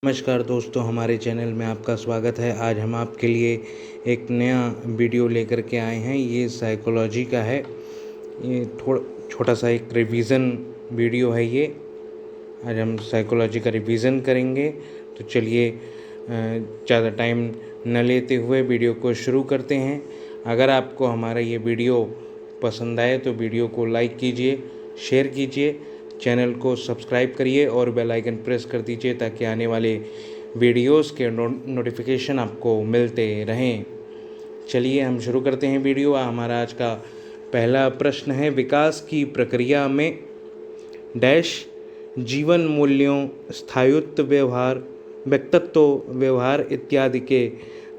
नमस्कार दोस्तों, हमारे चैनल में आपका स्वागत है। आज हम आपके लिए एक नया वीडियो लेकर के आए हैं। ये साइकोलॉजी का है। ये छोटा सा एक रिवीज़न वीडियो है। ये आज हम साइकोलॉजी का रिवीज़न करेंगे। तो चलिए ज़्यादा टाइम न लेते हुए वीडियो को शुरू करते हैं। अगर आपको हमारा ये वीडियो पसंद आए तो वीडियो को लाइक कीजिए, शेयर कीजिए, चैनल को सब्सक्राइब करिए और बेल आइकन प्रेस कर दीजिए ताकि आने वाले वीडियोस के नोटिफिकेशन आपको मिलते रहें। चलिए हम शुरू करते हैं वीडियो। हमारा आज का पहला प्रश्न है, विकास की प्रक्रिया में डैश जीवन मूल्यों, स्थायित्व, व्यवहार, व्यक्तित्व, व्यवहार इत्यादि के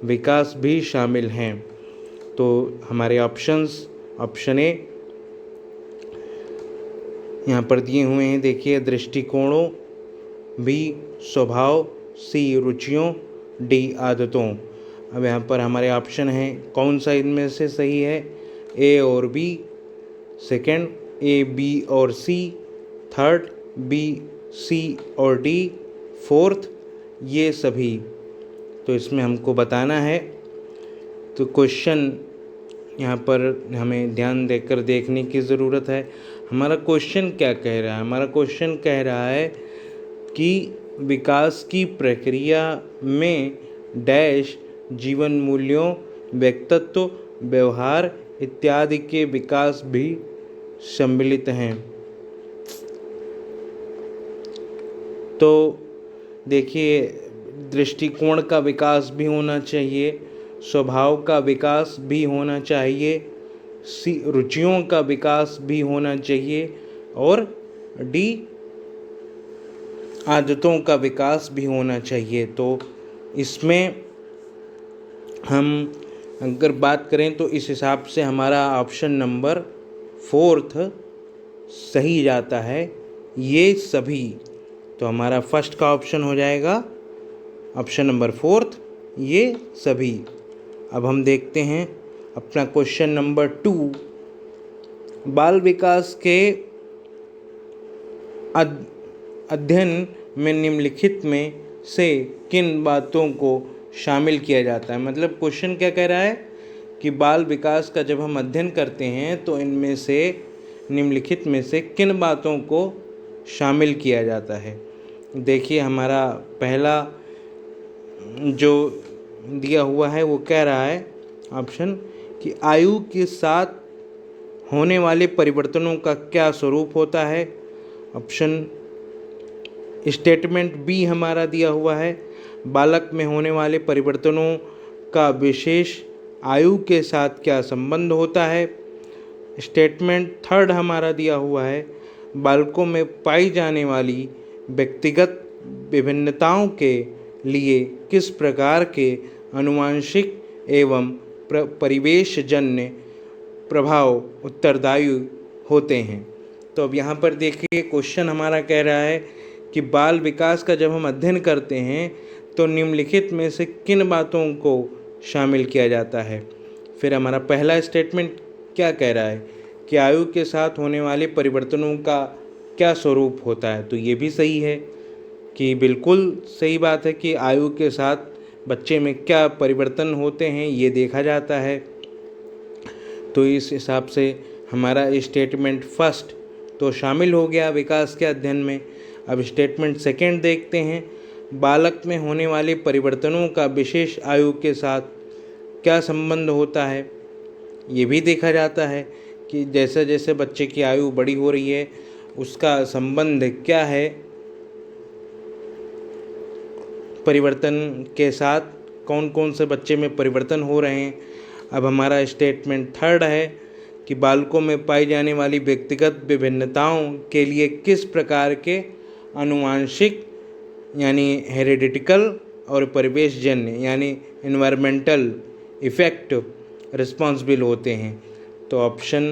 विकास भी शामिल हैं। तो हमारे ऑप्शन ए यहाँ पर दिए हुए हैं। देखिए, दृष्टिकोणों, बी स्वभाव, सी रुचियों, डी आदतों। अब यहाँ पर हमारे ऑप्शन हैं, कौन सा इनमें से सही है? ए और बी, सेकंड ए, बी और सी, थर्ड बी, सी और डी, फोर्थ ये सभी। तो इसमें हमको बताना है। तो क्वेश्चन यहाँ पर हमें ध्यान देकर देखने की ज़रूरत है। हमारा क्वेश्चन क्या कह रहा है? हमारा क्वेश्चन कह रहा है कि विकास की प्रक्रिया में डैश जीवन मूल्यों, व्यक्तित्व, व्यवहार इत्यादि के विकास भी सम्मिलित हैं। तो देखिए, दृष्टिकोण का विकास भी होना चाहिए, स्वभाव का विकास भी होना चाहिए, रुचियों का विकास भी होना चाहिए और डी आदतों का विकास भी होना चाहिए। तो इसमें हम अगर बात करें तो इस हिसाब से हमारा ऑप्शन नंबर फोर्थ सही जाता है, ये सभी। तो हमारा फर्स्ट का ऑप्शन हो जाएगा ऑप्शन नंबर फोर्थ, ये सभी। अब हम देखते हैं अपना क्वेश्चन नंबर 2। बाल विकास के अध्ययन में निम्नलिखित में से किन बातों को शामिल किया जाता है? मतलब क्वेश्चन क्या कह रहा है कि बाल विकास का जब हम अध्ययन करते हैं तो इनमें से निम्नलिखित में से किन बातों को शामिल किया जाता है? देखिए, हमारा पहला जो दिया हुआ है वो कह रहा है ऑप्शन कि आयु के साथ होने वाले परिवर्तनों का क्या स्वरूप होता है। ऑप्शन स्टेटमेंट बी हमारा दिया हुआ है, बालक में होने वाले परिवर्तनों का विशेष आयु के साथ क्या संबंध होता है। स्टेटमेंट थर्ड हमारा दिया हुआ है, बालकों में पाई जाने वाली व्यक्तिगत विभिन्नताओं के लिए किस प्रकार के आनुवंशिक एवं परिवेशजन्य प्रभाव उत्तरदायी होते हैं। तो अब यहाँ पर देखिए, क्वेश्चन हमारा कह रहा है कि बाल विकास का जब हम अध्ययन करते हैं तो निम्नलिखित में से किन बातों को शामिल किया जाता है। फिर हमारा पहला स्टेटमेंट क्या कह रहा है कि आयु के साथ होने वाले परिवर्तनों का क्या स्वरूप होता है। तो ये भी सही है कि बिल्कुल सही बात है कि आयु के साथ बच्चे में क्या परिवर्तन होते हैं ये देखा जाता है। तो इस हिसाब से हमारा स्टेटमेंट फर्स्ट तो शामिल हो गया विकास के अध्ययन में। अब स्टेटमेंट सेकंड देखते हैं, बालक में होने वाले परिवर्तनों का विशेष आयु के साथ क्या संबंध होता है। ये भी देखा जाता है कि जैसे जैसे बच्चे की आयु बड़ी हो रही है उसका संबंध क्या है परिवर्तन के साथ, कौन कौन से बच्चे में परिवर्तन हो रहे हैं। अब हमारा स्टेटमेंट थर्ड है कि बालकों में पाई जाने वाली व्यक्तिगत विभिन्नताओं के लिए किस प्रकार के आनुवंशिक यानी हेरिडिटिकल और परिवेशजन्य यानी एनवायरमेंटल इफ़ेक्ट रिस्पॉन्सिबल होते हैं। तो ऑप्शन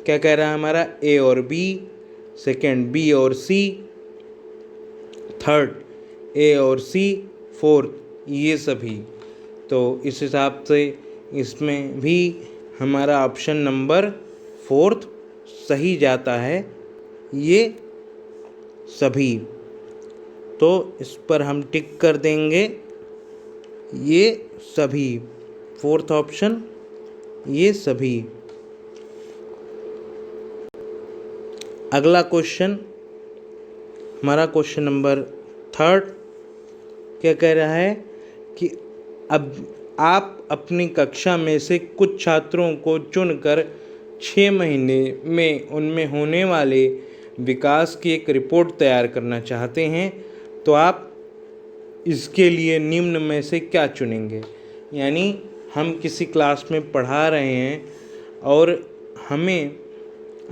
क्या कह रहा है हमारा? ए और बी, सेकंड बी और सी, थर्ड ए और सी, फोर्थ ये सभी। तो इस हिसाब से इसमें भी हमारा ऑप्शन नंबर फोर्थ सही जाता है, ये सभी। तो इस पर हम टिक कर देंगे ये सभी। फोर्थ ऑप्शन ये सभी। अगला क्वेश्चन हमारा क्वेश्चन नंबर 3 क्या कह रहा है कि अब आप अपनी कक्षा में से कुछ छात्रों को चुनकर 6 महीने में उनमें होने वाले विकास की एक रिपोर्ट तैयार करना चाहते हैं, तो आप इसके लिए निम्न में से क्या चुनेंगे। यानी हम किसी क्लास में पढ़ा रहे हैं और हमें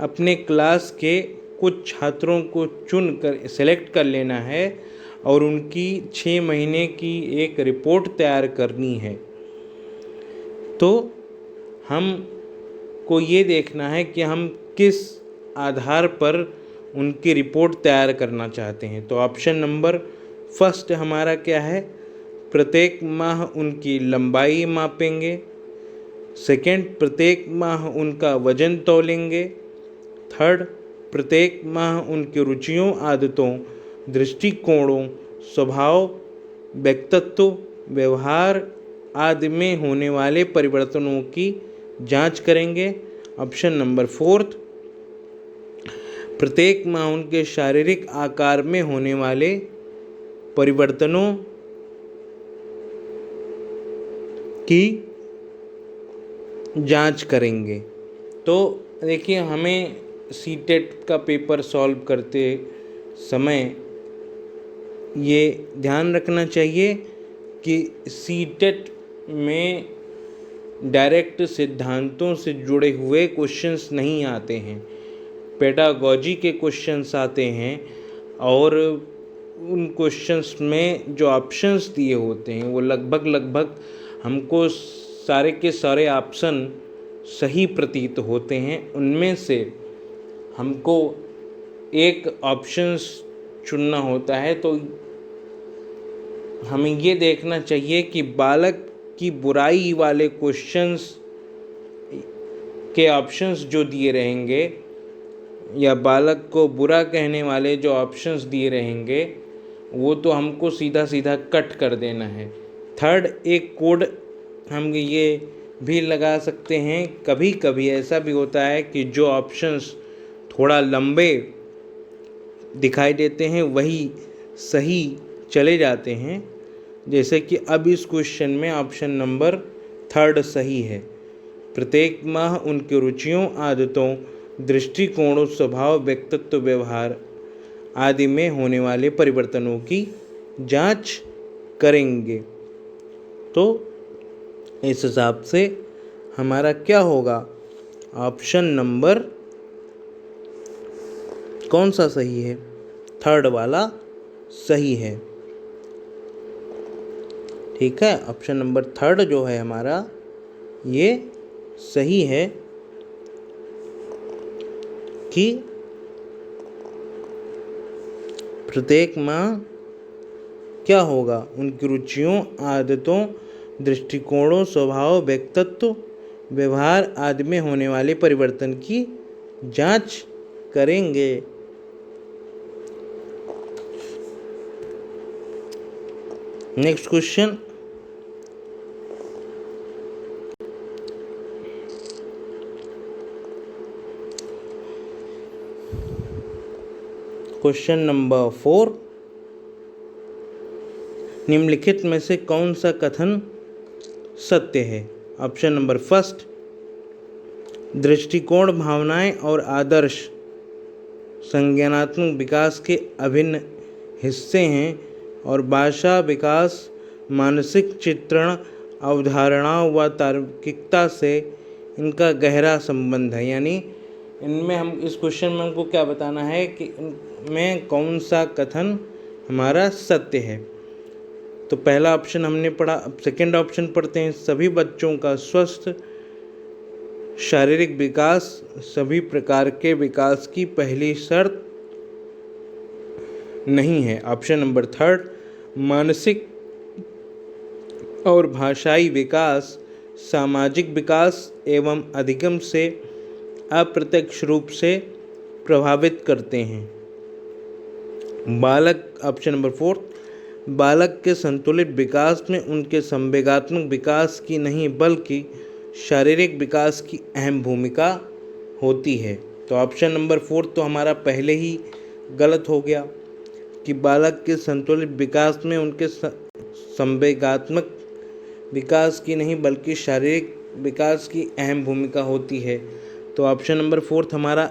अपने क्लास के कुछ छात्रों को चुनकर सेलेक्ट कर लेना है और उनकी 6 महीने की एक रिपोर्ट तैयार करनी है। तो हमको ये देखना है कि हम किस आधार पर उनकी रिपोर्ट तैयार करना चाहते हैं। तो ऑप्शन नंबर फर्स्ट हमारा क्या है, प्रत्येक माह उनकी लंबाई मापेंगे। सेकंड, प्रत्येक माह उनका वजन तौलेंगे। थर्ड, प्रत्येक माह उनकी रुचियों, आदतों, दृष्टिकोणों, स्वभाव, व्यक्तित्व, व्यवहार आदि में होने वाले परिवर्तनों की जांच करेंगे। ऑप्शन नंबर फोर्थ, प्रत्येक माह उनके शारीरिक आकार में होने वाले परिवर्तनों की जांच करेंगे। तो देखिए, हमें सीटेट का पेपर सॉल्व करते समय ये ध्यान रखना चाहिए कि सीटेट में डायरेक्ट सिद्धांतों से जुड़े हुए क्वेश्चंस नहीं आते हैं, पेडागॉजी के क्वेश्चंस आते हैं और उन क्वेश्चंस में जो ऑप्शंस दिए होते हैं वो लगभग हमको सारे के सारे ऑप्शन सही प्रतीत होते हैं। उनमें से हमको एक ऑप्शंस चुनना होता है। तो हमें ये देखना चाहिए कि बालक की बुराई वाले क्वेश्चंस के ऑप्शंस जो दिए रहेंगे या बालक को बुरा कहने वाले जो ऑप्शंस दिए रहेंगे वो तो हमको सीधा सीधा कट कर देना है। थर्ड, एक कोड हम ये भी लगा सकते हैं, कभी कभी ऐसा भी होता है कि जो ऑप्शंस थोड़ा लंबे दिखाई देते हैं वही सही चले जाते हैं। जैसे कि अब इस क्वेश्चन में ऑप्शन नंबर 3 सही है। प्रत्येक माह उनकी रुचियों, आदतों, दृष्टिकोणों, स्वभाव, व्यक्तित्व, व्यवहार आदि में होने वाले परिवर्तनों की जांच करेंगे। तो इस हिसाब से हमारा क्या होगा, ऑप्शन नंबर कौन सा सही है, 3 वाला सही है। ठीक है, ऑप्शन नंबर 3 जो है हमारा ये सही है कि प्रत्येक माह क्या होगा, उनकी रुचियों, आदतों, दृष्टिकोणों, स्वभाव, व्यक्तित्व, व्यवहार आदि में होने वाले परिवर्तन की जांच करेंगे। नेक्स्ट क्वेश्चन, क्वेश्चन नंबर 4, निम्नलिखित में से कौन सा कथन सत्य है। ऑप्शन नंबर फर्स्ट, दृष्टिकोण, भावनाएं और आदर्श संज्ञानात्मक विकास के अभिन्न हिस्से हैं और भाषा विकास मानसिक चित्रण, अवधारणाओं व तार्किकता से इनका गहरा संबंध है। यानी इनमें हम इस क्वेश्चन में हमको क्या बताना है कि इनमें कौन सा कथन हमारा सत्य है। तो पहला ऑप्शन हमने पढ़ा, अब सेकेंड ऑप्शन पढ़ते हैं। सभी बच्चों का स्वस्थ शारीरिक विकास सभी प्रकार के विकास की पहली शर्त नहीं है। ऑप्शन नंबर 3, मानसिक और भाषाई विकास सामाजिक विकास एवं अधिगम से अप्रत्यक्ष रूप से प्रभावित करते हैं। बालक, ऑप्शन नंबर 4, बालक के संतुलित विकास में उनके संवेगात्मक विकास की नहीं बल्कि शारीरिक विकास की अहम भूमिका होती है। तो ऑप्शन नंबर 4 तो हमारा पहले ही गलत हो गया कि बालक के संतुलित विकास में उनके संवेगात्मक विकास की नहीं बल्कि शारीरिक विकास की अहम भूमिका होती है। तो ऑप्शन नंबर 4 हमारा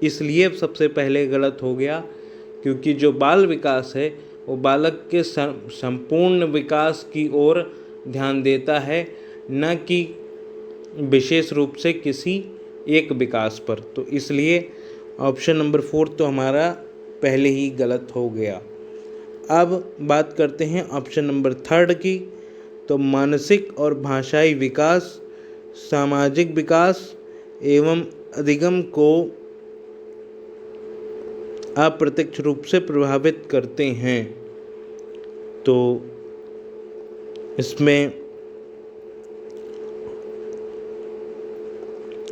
इसलिए सबसे पहले गलत हो गया क्योंकि जो बाल विकास है वो बालक के संपूर्ण विकास की ओर ध्यान देता है, न कि विशेष रूप से किसी एक विकास पर। तो इसलिए ऑप्शन नंबर 4 तो हमारा पहले ही गलत हो गया। अब बात करते हैं ऑप्शन नंबर 3 की। तो मानसिक और भाषाई विकास, सामाजिक विकास एवं अधिगम को अप्रत्यक्ष रूप से प्रभावित करते हैं। तो इसमें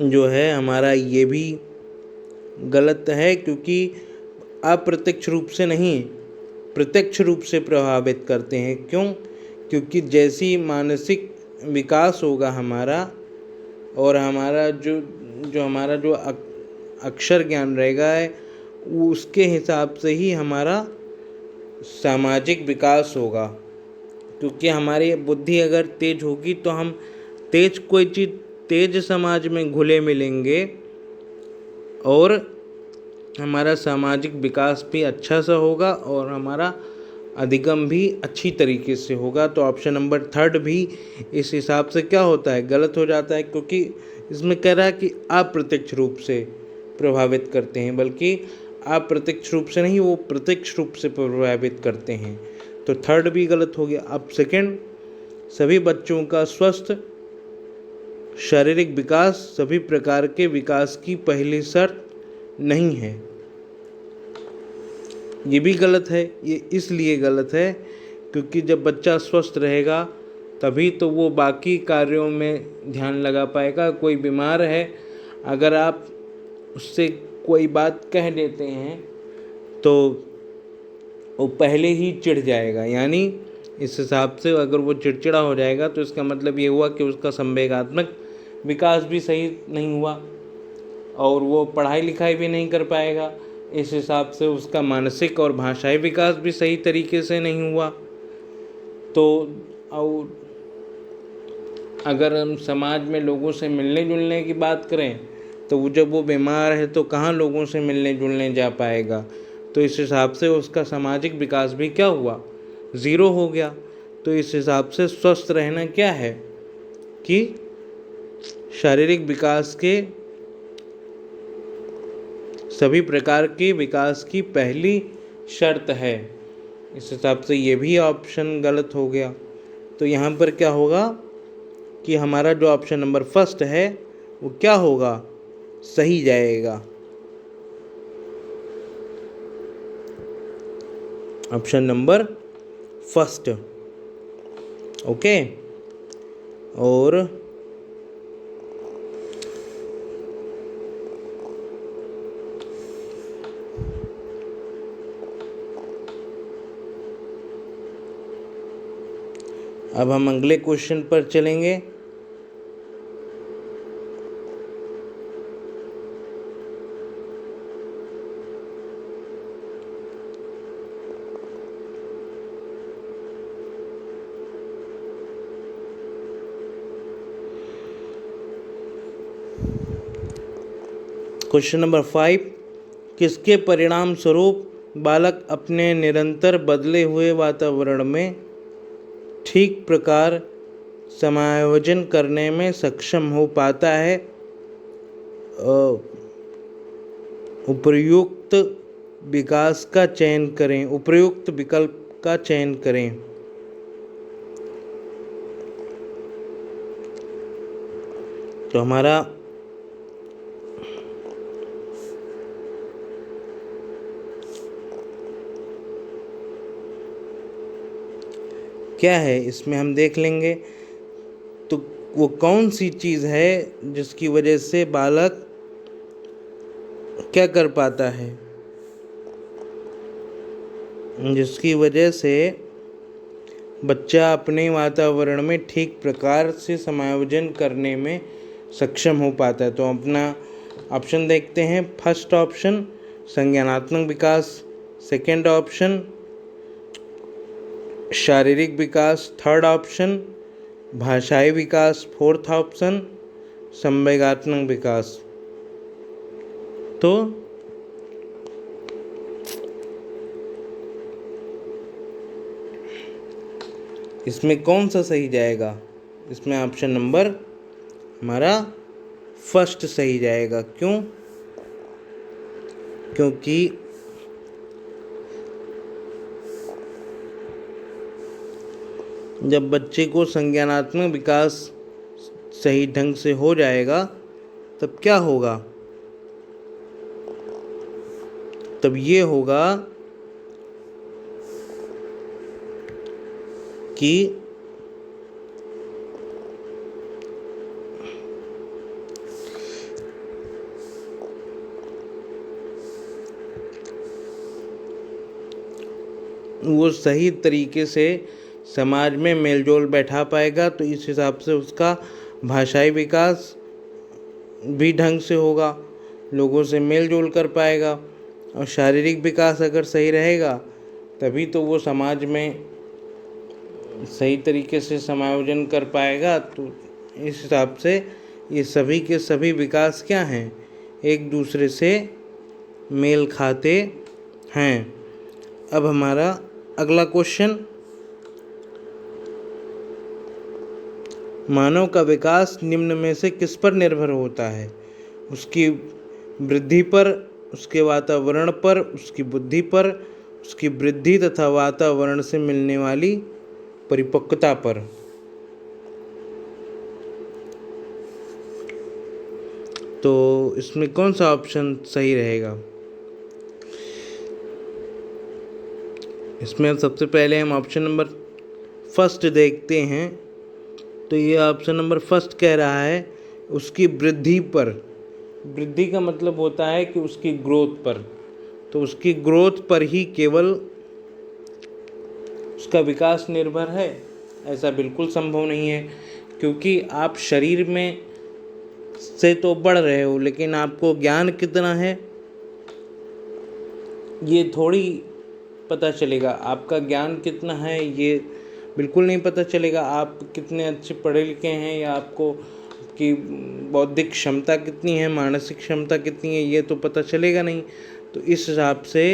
जो है हमारा ये भी गलत है क्योंकि अप्रत्यक्ष रूप से नहीं, प्रत्यक्ष रूप से प्रभावित करते हैं। क्यों? क्योंकि जैसी मानसिक विकास होगा हमारा और हमारा जो अक्षर ज्ञान रहेगा उसके हिसाब से ही हमारा सामाजिक विकास होगा। क्योंकि हमारी बुद्धि अगर तेज होगी तो हम कोई चीज़ तेज समाज में घुले मिलेंगे और हमारा सामाजिक विकास भी अच्छा सा होगा और हमारा अधिगम भी अच्छी तरीके से होगा। तो ऑप्शन नंबर 3 भी इस हिसाब से क्या होता है, गलत हो जाता है, क्योंकि इसमें कह रहा है कि अप्रत्यक्ष रूप से प्रभावित करते हैं, बल्कि अप्रत्यक्ष रूप से नहीं, वो प्रत्यक्ष रूप से प्रभावित करते हैं। तो 3 भी गलत हो गया। अब सेकंड, सभी बच्चों का स्वस्थ शारीरिक विकास सभी प्रकार के विकास की पहली शर्त नहीं है। ये भी गलत है। ये इसलिए गलत है क्योंकि जब बच्चा स्वस्थ रहेगा तभी तो वो बाकी कार्यों में ध्यान लगा पाएगा। कोई बीमार है, अगर आप उससे कोई बात कह देते हैं तो वो पहले ही चिढ़ जाएगा, यानी इस हिसाब से अगर वो चिड़चिड़ा हो जाएगा तो इसका मतलब ये हुआ कि उसका संवेगात्मक विकास भी सही नहीं हुआ और वो पढ़ाई लिखाई भी नहीं कर पाएगा। इस हिसाब से उसका मानसिक और भाषाई विकास भी सही तरीके से नहीं हुआ। तो और अगर हम समाज में लोगों से मिलने जुलने की बात करें तो जब वो बीमार है तो कहाँ लोगों से मिलने जुलने जा पाएगा। तो इस हिसाब से उसका सामाजिक विकास भी क्या हुआ, 0 हो गया। तो इस हिसाब से स्वस्थ रहना क्या है कि शारीरिक विकास के सभी प्रकार के विकास की पहली शर्त है। इस हिसाब से ये भी ऑप्शन गलत हो गया। तो यहाँ पर क्या होगा कि हमारा जो ऑप्शन नंबर 1 है वो क्या होगा, सही जाएगा। Option number 1। ओके। और अब हम अगले क्वेश्चन पर चलेंगे। क्वेश्चन नंबर 5, किसके परिणाम स्वरूप बालक अपने निरंतर बदले हुए वातावरण में ठीक प्रकार समायोजन करने में सक्षम हो पाता है? उपयुक्त विकास का चयन करें, उपयुक्त विकल्प का चयन करें। तो हमारा क्या है इसमें हम देख लेंगे। तो वो कौन सी चीज़ है जिसकी वजह से बालक क्या कर पाता है, जिसकी वजह से बच्चा अपने वातावरण में ठीक प्रकार से समायोजन करने में सक्षम हो पाता है। तो अपना ऑप्शन देखते हैं। फर्स्ट ऑप्शन संज्ञानात्मक विकास, सेकंड ऑप्शन शारीरिक विकास, थर्ड ऑप्शन भाषाई विकास, फोर्थ ऑप्शन संवेगात्मक विकास। तो इसमें कौन सा सही जाएगा? इसमें ऑप्शन नंबर हमारा फर्स्ट सही जाएगा। क्यों? क्योंकि जब बच्चे को संज्ञानात्मक विकास सही ढंग से हो जाएगा तब क्या होगा? तब ये होगा कि वो सही तरीके से समाज में मेलजोल बैठा पाएगा। तो इस हिसाब से उसका भाषाई विकास भी ढंग से होगा, लोगों से मेलजोल कर पाएगा। और शारीरिक विकास अगर सही रहेगा तभी तो वो समाज में सही तरीके से समायोजन कर पाएगा। तो इस हिसाब से ये सभी के सभी विकास क्या हैं? एक दूसरे से मेल खाते हैं। अब हमारा अगला क्वेश्चन, मानव का विकास निम्न में से किस पर निर्भर होता है? उसकी वृद्धि पर, उसके वातावरण पर, उसकी बुद्धि पर, उसकी वृद्धि तथा वातावरण से मिलने वाली परिपक्वता पर। तो इसमें कौन सा ऑप्शन सही रहेगा? इसमें सबसे पहले हम ऑप्शन नंबर फर्स्ट देखते हैं। तो ये ऑप्शन नंबर फर्स्ट कह रहा है उसकी वृद्धि पर। वृद्धि का मतलब होता है कि उसकी ग्रोथ पर। तो उसकी ग्रोथ पर ही केवल उसका विकास निर्भर है, ऐसा बिल्कुल संभव नहीं है। क्योंकि आप शरीर में से तो बढ़ रहे हो, लेकिन आपको ज्ञान कितना है ये थोड़ी पता चलेगा। आपका ज्ञान कितना है ये बिल्कुल नहीं पता चलेगा। आप कितने अच्छे पढ़े लिखे हैं या आपको की बौद्धिक क्षमता कितनी है, मानसिक क्षमता कितनी है, ये तो पता चलेगा नहीं। तो इस हिसाब से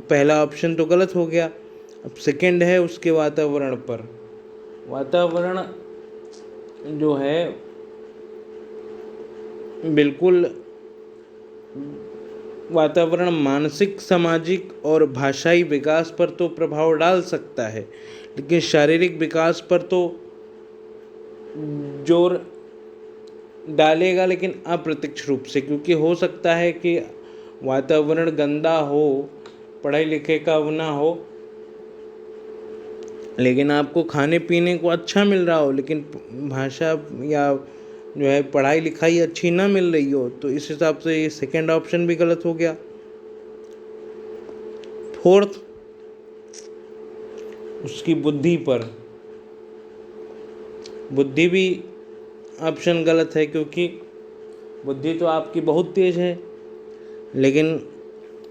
पहला ऑप्शन तो गलत हो गया। अब सेकंड है उसके वातावरण पर। वातावरण जो है बिल्कुल, वातावरण मानसिक, सामाजिक और भाषाई विकास पर तो प्रभाव डाल सकता है, लेकिन शारीरिक विकास पर तो जोर डालेगा, लेकिन अप्रत्यक्ष रूप से। क्योंकि हो सकता है कि वातावरण गंदा हो, पढ़ाई लिखे का ना हो, लेकिन आपको खाने पीने को अच्छा मिल रहा हो, लेकिन भाषा या जो है पढ़ाई लिखाई अच्छी ना मिल रही हो। तो इस हिसाब से ये सेकंड ऑप्शन भी गलत हो गया। फोर्थ, उसकी बुद्धि पर। बुद्धि भी ऑप्शन गलत है, क्योंकि बुद्धि तो आपकी बहुत तेज है, लेकिन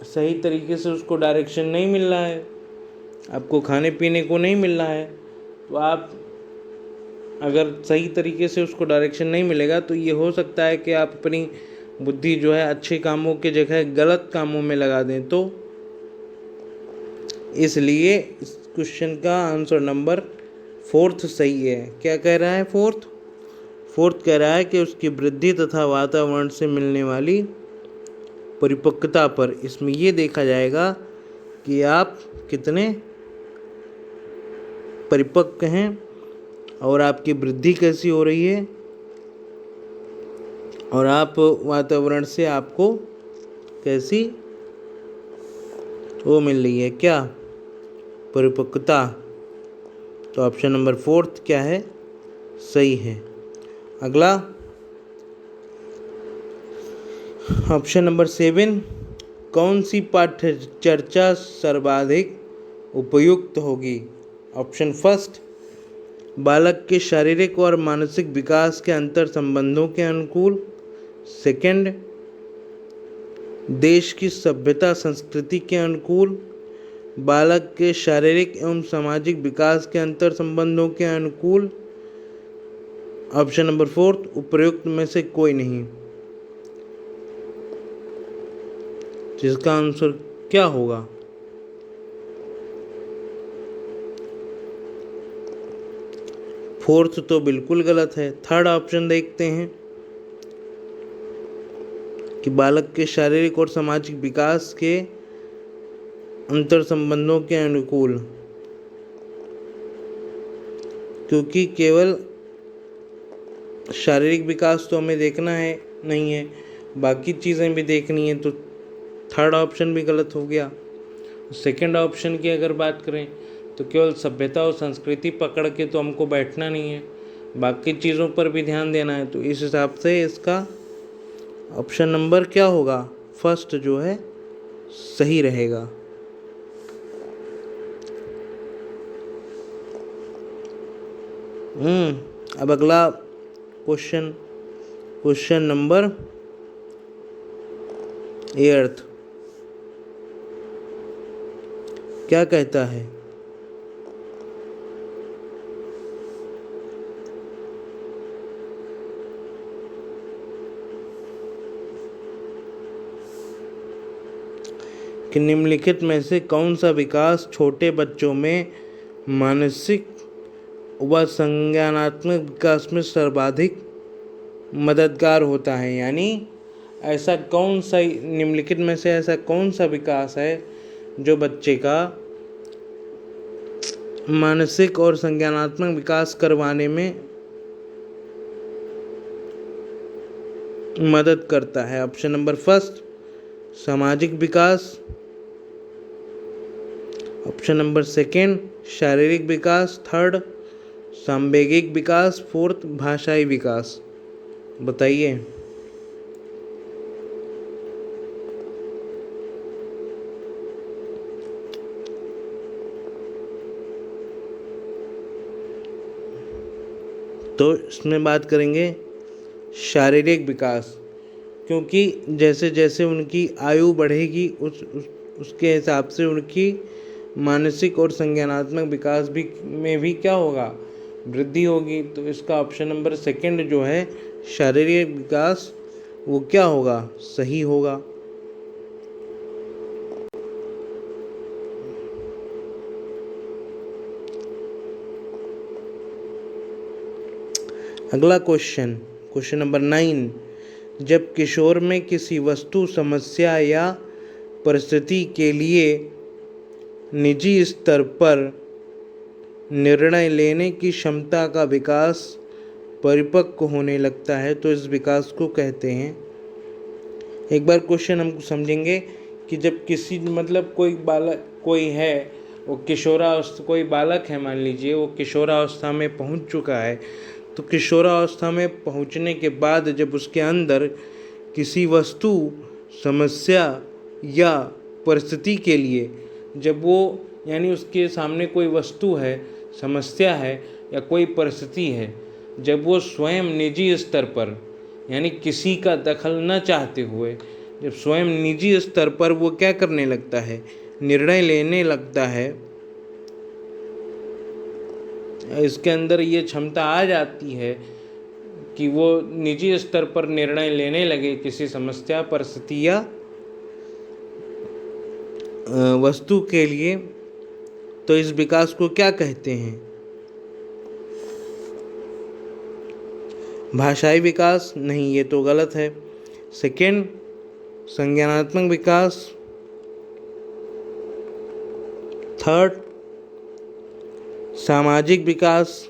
सही तरीके से उसको डायरेक्शन नहीं मिल रहा है, आपको खाने पीने को नहीं मिल रहा है। तो आप अगर सही तरीके से उसको डायरेक्शन नहीं मिलेगा तो ये हो सकता है कि आप अपनी बुद्धि जो है अच्छे कामों के जगह गलत कामों में लगा दें। तो इसलिए इस क्वेश्चन का आंसर नंबर फोर्थ सही है। क्या कह रहा है? फोर्थ कह रहा है कि उसकी वृद्धि तथा वातावरण से मिलने वाली परिपक्वता पर। इसमें ये देखा जाएगा कि आप कितने परिपक्व हैं और आपकी वृद्धि कैसी हो रही है, और आप वातावरण से आपको कैसी वो मिल रही है, क्या परिपक्वता। तो ऑप्शन नंबर फोर्थ क्या है? सही है। अगला ऑप्शन नंबर 7, कौन सी पाठ्य चर्चा सर्वाधिक उपयुक्त होगी? ऑप्शन फर्स्ट, बालक के शारीरिक और मानसिक विकास के अंतर संबंधों के अनुकूल। सेकंड, देश की सभ्यता संस्कृति के अनुकूल। बालक के शारीरिक एवं सामाजिक विकास के अंतर संबंधों के अनुकूल। ऑप्शन नंबर फोर्थ, उपरोक्त में से कोई नहीं। जिसका आंसर क्या होगा? फोर्थ तो बिल्कुल गलत है। थर्ड ऑप्शन देखते हैं कि बालक के शारीरिक और सामाजिक विकास के अंतर संबंधों के अनुकूल, क्योंकि केवल शारीरिक विकास तो हमें देखना है नहीं है, बाकी चीज़ें भी देखनी है, तो थर्ड ऑप्शन भी गलत हो गया। सेकंड ऑप्शन की अगर बात करें तो केवल सभ्यता और संस्कृति पकड़ के तो हमको बैठना नहीं है, बाकी चीज़ों पर भी ध्यान देना है, तो इस हिसाब से इसका ऑप्शन नंबर क्या होगा? फर्स्ट जो है सही रहेगा। अब अगला क्वेश्चन नंबर 8 क्या कहता है? कि निम्नलिखित में से कौन सा विकास छोटे बच्चों में मानसिक व संज्ञानात्मक विकास में सर्वाधिक मददगार होता है? यानी ऐसा कौन सा, निम्नलिखित में से ऐसा कौन सा विकास है जो बच्चे का मानसिक और संज्ञानात्मक विकास करवाने में मदद करता है? ऑप्शन नंबर फर्स्ट, सामाजिक विकास। ऑप्शन नंबर सेकेंड, शारीरिक विकास। थर्ड, सांवेगिक विकास। फोर्थ, भाषाई विकास। बताइए। तो इसमें बात करेंगे शारीरिक विकास, क्योंकि जैसे जैसे उनकी आयु बढ़ेगी उसके हिसाब से उनकी मानसिक और संज्ञानात्मक विकास भी में भी क्या होगा? वृद्धि होगी। तो इसका ऑप्शन नंबर सेकंड जो है शारीरिक विकास, वो क्या होगा? सही होगा। अगला क्वेश्चन नंबर 9, जब किशोर में किसी वस्तु, समस्या या परिस्थिति के लिए निजी स्तर पर निर्णय लेने की क्षमता का विकास परिपक्व होने लगता है, तो इस विकास को कहते हैं। एक बार क्वेश्चन हम समझेंगे कि जब किसी कोई है, वो किशोरावस्था, कोई बालक है मान लीजिए, वो किशोरावस्था में पहुंच चुका है, तो किशोरावस्था में पहुंचने के बाद जब उसके अंदर किसी वस्तु, समस्या या परिस्थिति के लिए, जब वो यानी उसके सामने कोई वस्तु है, समस्या है या कोई परिस्थिति है, जब वो स्वयं निजी स्तर पर यानी किसी का दखल न चाहते हुए जब स्वयं निजी स्तर पर वो क्या करने लगता है? निर्णय लेने लगता है, इसके अंदर ये क्षमता आ जाती है कि वो निजी स्तर पर निर्णय लेने लगे किसी समस्या, परिस्थिति या वस्तु के लिए, तो इस विकास को क्या कहते हैं? भाषाई विकास? नहीं, ये तो गलत है। सेकंड, संज्ञानात्मक विकास। थर्ड, सामाजिक विकास।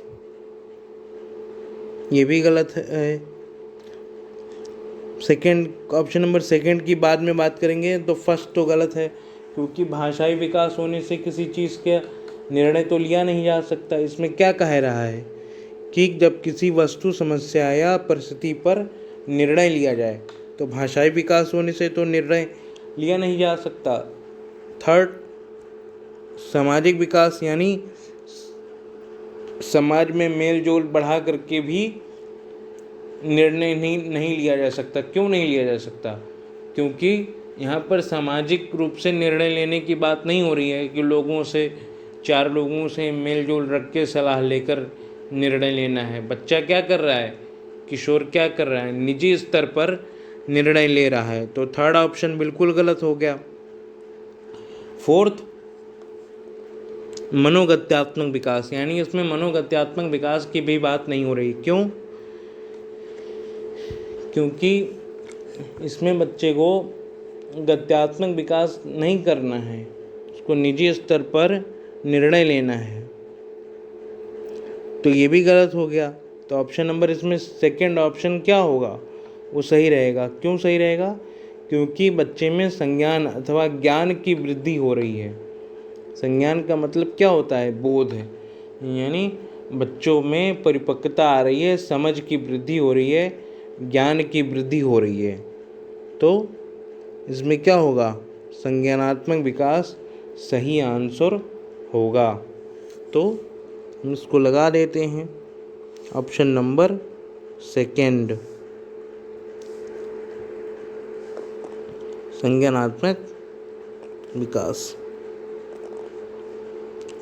ये भी गलत है। सेकंड, ऑप्शन नंबर सेकंड की बाद में बात करेंगे, तो फर्स्ट तो गलत है, क्योंकि भाषाई विकास होने से किसी चीज़ का निर्णय तो लिया नहीं जा सकता। इसमें क्या कह रहा है कि जब किसी वस्तु, समस्या या परिस्थिति पर निर्णय लिया जाए, तो भाषाई विकास होने से तो निर्णय लिया नहीं जा सकता। थर्ड, सामाजिक विकास यानी समाज में मेल जोल बढ़ा करके भी निर्णय नहीं लिया जा सकता। क्यों नहीं लिया जा सकता? क्योंकि यहाँ पर सामाजिक रूप से निर्णय लेने की बात नहीं हो रही है कि लोगों से, 4 लोगों से मेल जोल रख के सलाह लेकर निर्णय लेना है। बच्चा क्या कर रहा है, किशोर क्या कर रहा है, निजी स्तर पर निर्णय ले रहा है। तो थर्ड ऑप्शन बिल्कुल गलत हो गया। फोर्थ, मनोगत्यात्मक विकास, यानी इसमें मनोगत्यात्मक विकास की भी बात नहीं हो रही। क्यों? क्योंकि इसमें बच्चे को गत्यात्मक विकास नहीं करना है, उसको निजी स्तर पर निर्णय लेना है। तो ये भी गलत हो गया। तो ऑप्शन नंबर इसमें सेकंड ऑप्शन क्या होगा, वो सही रहेगा। क्यों सही रहेगा? क्योंकि बच्चे में संज्ञान अथवा ज्ञान की वृद्धि हो रही है। संज्ञान का मतलब क्या होता है? बोध है, यानी बच्चों में परिपक्वता आ रही है, समझ की वृद्धि हो रही है, ज्ञान की वृद्धि हो रही है। तो इसमें क्या होगा? संज्ञानात्मक विकास सही आंसर होगा। तो हम इसको लगा देते हैं ऑप्शन नंबर सेकंड, संज्ञानात्मक विकास।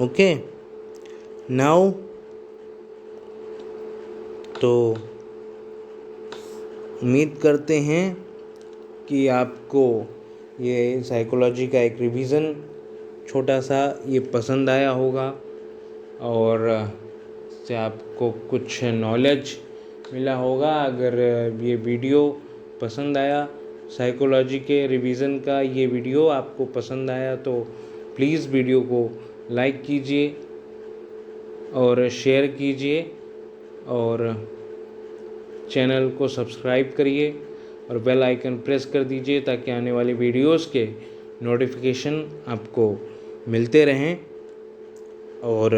ओके, नाउ तो उम्मीद करते हैं कि आपको ये साइकोलॉजी का एक रिवीज़न छोटा सा ये पसंद आया होगा और इससे आपको कुछ नॉलेज मिला होगा। अगर ये वीडियो पसंद आया, साइकोलॉजी के रिवीज़न का ये वीडियो आपको पसंद आया, तो प्लीज़ वीडियो को लाइक कीजिए और शेयर कीजिए और चैनल को सब्सक्राइब करिए और बेल आइकन प्रेस कर दीजिए ताकि आने वाली वीडियोस के नोटिफिकेशन आपको मिलते रहें। और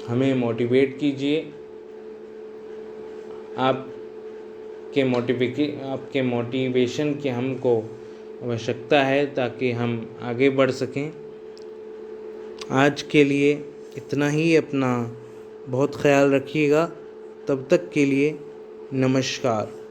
हमें मोटिवेट कीजिए। आपके मोटिवेशन की हमको आवश्यकता है ताकि हम आगे बढ़ सकें। आज के लिए इतना ही। अपना बहुत ख्याल रखिएगा। तब तक के लिए नमस्कार।